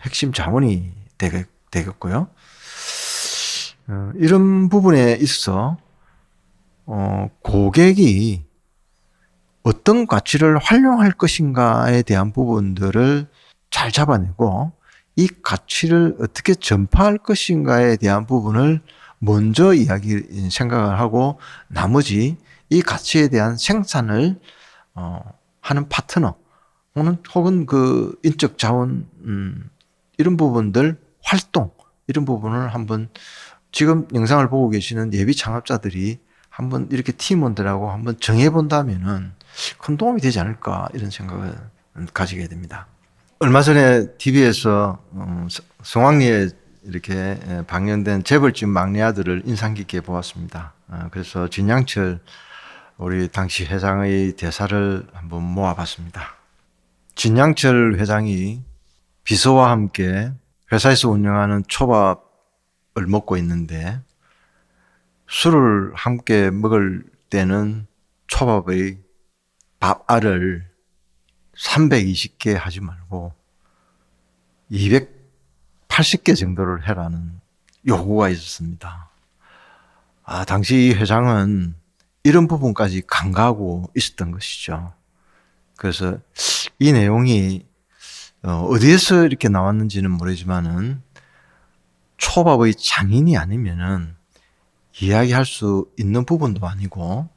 핵심 자원이 되겠고요. 이런 부분에 있어서 고객이 어떤 가치를 활용할 것인가에 대한 부분들을 잘 잡아내고 이 가치를 어떻게 전파할 것인가에 대한 부분을 먼저 생각을 하고 나머지 이 가치에 대한 생산을 하는 파트너 혹은 그 인적 자원 이런 부분들 활동 이런 부분을 한번 지금 영상을 보고 계시는 예비 창업자들이 한번 이렇게 팀원들하고 한번 정해본다면은 큰 도움이 되지 않을까 이런 생각을 가지게 됩니다. 얼마 전에 TV에서 성황리에 이렇게 방영된 재벌집 막내 아들을 인상 깊게 보았습니다. 그래서 진양철 우리 당시 회장의 대사를 한번 모아봤습니다. 진양철 회장이 비서와 함께 회사에서 운영하는 초밥을 먹고 있는데 술을 함께 먹을 때는 초밥의 밥알을 320개 하지 말고 280개 정도를 해라는 요구가 있었습니다. 당시 이 회장은 이런 부분까지 간과하고 있었던 것이죠. 그래서 이 내용이 어디에서 이렇게 나왔는지는 모르지만은 초밥의 장인이 아니면은 이야기할 수 있는 부분도 아니고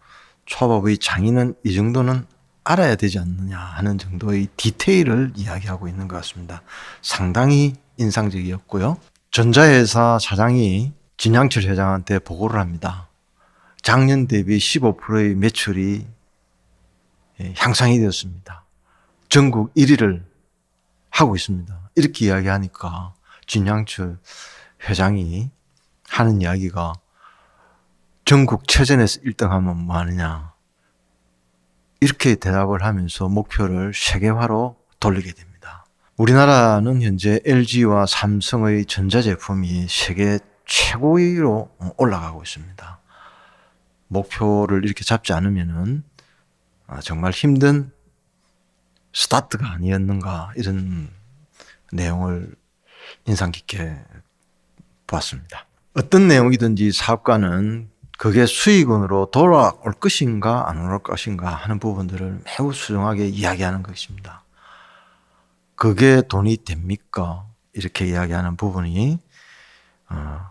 초밥의 장인은 이 정도는 알아야 되지 않느냐 하는 정도의 디테일을 이야기하고 있는 것 같습니다. 상당히 인상적이었고요. 전자회사 사장이 진양철 회장한테 보고를 합니다. 작년 대비 15%의 매출이 향상이 되었습니다. 전국 1위를 하고 있습니다. 이렇게 이야기하니까 진양철 회장이 하는 이야기가 전국 체전에서 1등하면 뭐 하느냐 이렇게 대답을 하면서 목표를 세계화로 돌리게 됩니다. 우리나라는 현재 LG와 삼성의 전자제품이 세계 최고위로 올라가고 있습니다. 목표를 이렇게 잡지 않으면은 정말 힘든 스타트가 아니었는가 이런 내용을 인상 깊게 보았습니다. 어떤 내용이든지 사업가는 그게 수익원으로 돌아올 것인가 안 올 것인가 하는 부분들을 매우 수정하게 이야기하는 것입니다. 그게 돈이 됩니까? 이렇게 이야기하는 부분이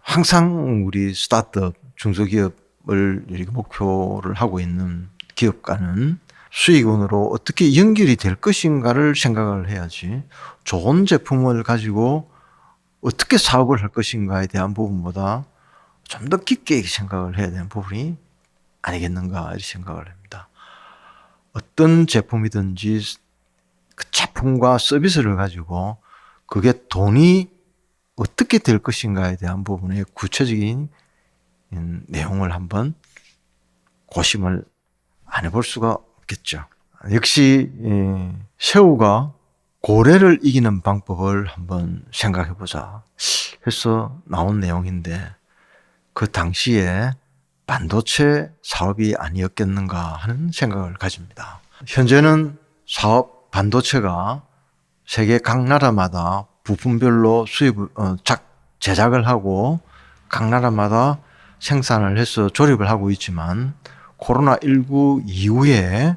항상 우리 스타트업, 중소기업을 이렇게 목표를 하고 있는 기업가는 수익원으로 어떻게 연결이 될 것인가를 생각을 해야지 좋은 제품을 가지고 어떻게 사업을 할 것인가에 대한 부분보다 좀 더 깊게 생각을 해야 되는 부분이 아니겠는가 이렇게 생각을 합니다. 어떤 제품이든지 그 제품과 서비스를 가지고 그게 돈이 어떻게 될 것인가에 대한 부분의 구체적인 내용을 한번 고심을 안 해볼 수가 없겠죠. 역시 새우가 고래를 이기는 방법을 한번 생각해 보자 해서 나온 내용인데 그 당시에 반도체 사업이 아니었겠는가 하는 생각을 가집니다. 현재는 사업 반도체가 세계 각 나라마다 부품별로 제작을 하고 각 나라마다 생산을 해서 조립을 하고 있지만 코로나19 이후에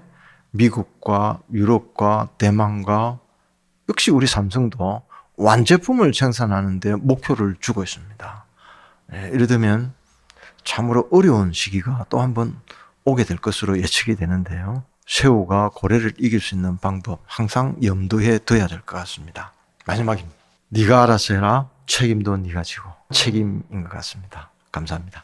미국과 유럽과 대만과 역시 우리 삼성도 완제품을 생산하는데 목표를 주고 있습니다. 예를 들면 참으로 어려운 시기가 또 한 번 오게 될 것으로 예측이 되는데요. 새우가 고래를 이길 수 있는 방법 항상 염두에 둬야 될 것 같습니다. 마지막입니다. 네가 알아서 해라. 책임도 네가 지고 책임인 것 같습니다. 감사합니다.